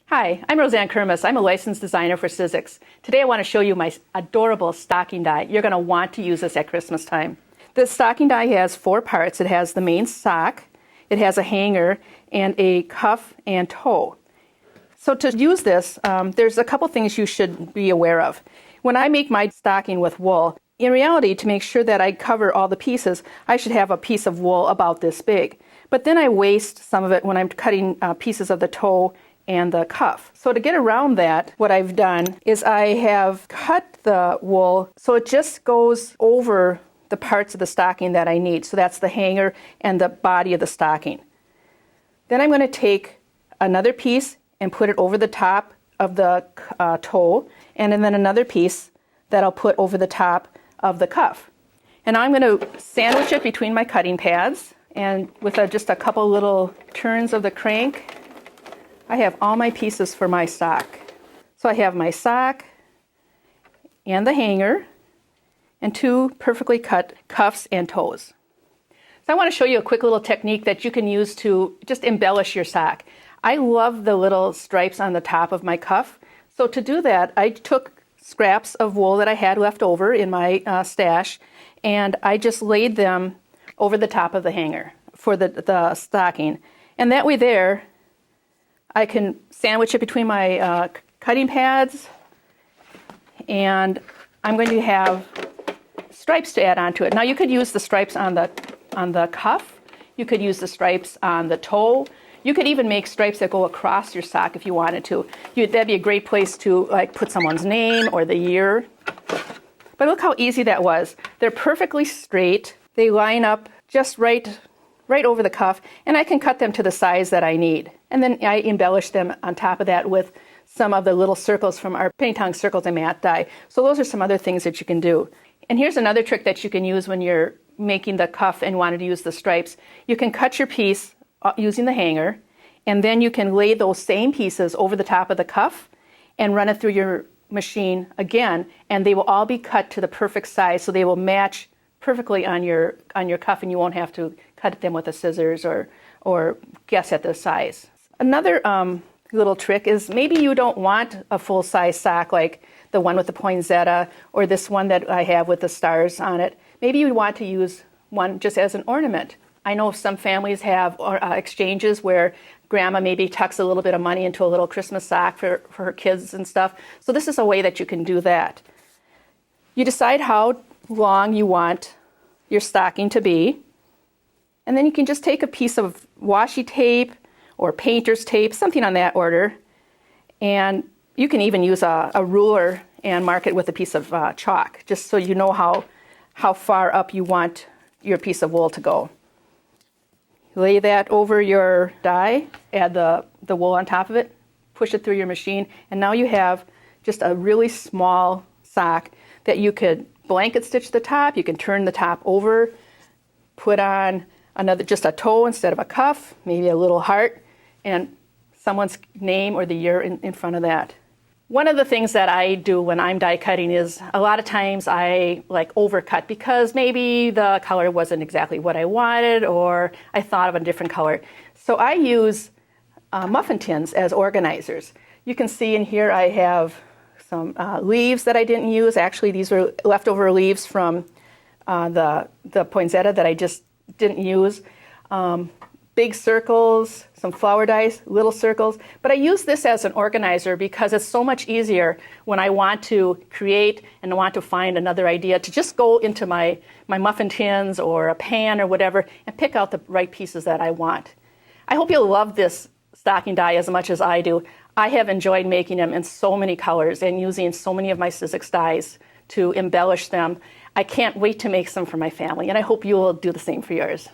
Hi, I'm Roseanne Kermis. I'm a licensed designer for Sizzix. Today I want to show you my adorable stocking die. You're going to want to use this at Christmas time. This stocking die has 4 parts. It has the main sock, it has a hanger, and a cuff and toe. So to use this, there's a couple things you should be aware of. When I make my stocking with wool, in reality, to make sure that I cover all the pieces, I should have a piece of wool about this big. But then I waste some of it when I'm cutting pieces of the toe and the cuff. So to get around that, what I've done is I have cut the wool so it just goes over the parts of the stocking that I need. So that's the hanger and the body of the stocking. Then I'm going to take another piece and put it over the top of the toe, and then another piece that I'll put over the top of the cuff. And I'm going to sandwich it between my cutting pads, and with just a couple little turns of the crank, I have all my pieces for my sock. So I have my sock and the hanger and 2 perfectly cut cuffs and toes. So I want to show you a quick little technique that you can use to just embellish your sock. I love the little stripes on the top of my cuff. So to do that, I took scraps of wool that I had left over in my stash, and I just laid them over the top of the hanger for the stocking. And that way there, I can sandwich it between my cutting pads, and I'm going to have stripes to add onto it. Now you could use the stripes on the cuff, you could use the stripes on the toe, you could even make stripes that go across your sock if you wanted to. That'd be a great place to put someone's name or the year. But look how easy that was. They're perfectly straight, they line up just right over the cuff, and I can cut them to the size that I need. And then I embellish them on top of that with some of the little circles from our Penny Tongs circles and matte die. So those are some other things that you can do. And here's another trick that you can use when you're making the cuff and wanted to use the stripes. You can cut your piece using the hanger, and then you can lay those same pieces over the top of the cuff and run it through your machine again, and they will all be cut to the perfect size, so they will match perfectly on your cuff, and you won't have to cut them with the scissors or guess at the size. Another little trick is maybe you don't want a full-size sock like the one with the poinsettia or this one that I have with the stars on it. Maybe you want to use one just as an ornament. I know some families have exchanges where grandma maybe tucks a little bit of money into a little Christmas sock for her kids and stuff. So this is a way that you can do that. You decide how long you want your stocking to be, and then you can just take a piece of washi tape or painter's tape, something on that order, and you can even use a ruler and mark it with a piece of chalk, just so you know how far up you want your piece of wool to go. Lay that over your die, add the wool on top of it, push it through your machine, and now you have just a really small sock that you could blanket stitch the top, you can turn the top over, put on just a toe instead of a cuff, maybe a little heart, and someone's name or the year in front of that. One of the things that I do when I'm die cutting is a lot of times I overcut because maybe the color wasn't exactly what I wanted or I thought of a different color. So I use muffin tins as organizers. You can see in here I have some leaves that I didn't use. Actually, these were leftover leaves from the poinsettia that I just didn't use. Big circles, some flower dies, little circles. But I use this as an organizer because it's so much easier when I want to create and I want to find another idea to just go into my muffin tins or a pan or whatever and pick out the right pieces that I want. I hope you'll love this stocking die as much as I do. I have enjoyed making them in so many colors and using so many of my Sizzix dies to embellish them. I can't wait to make some for my family, and I hope you will do the same for yours.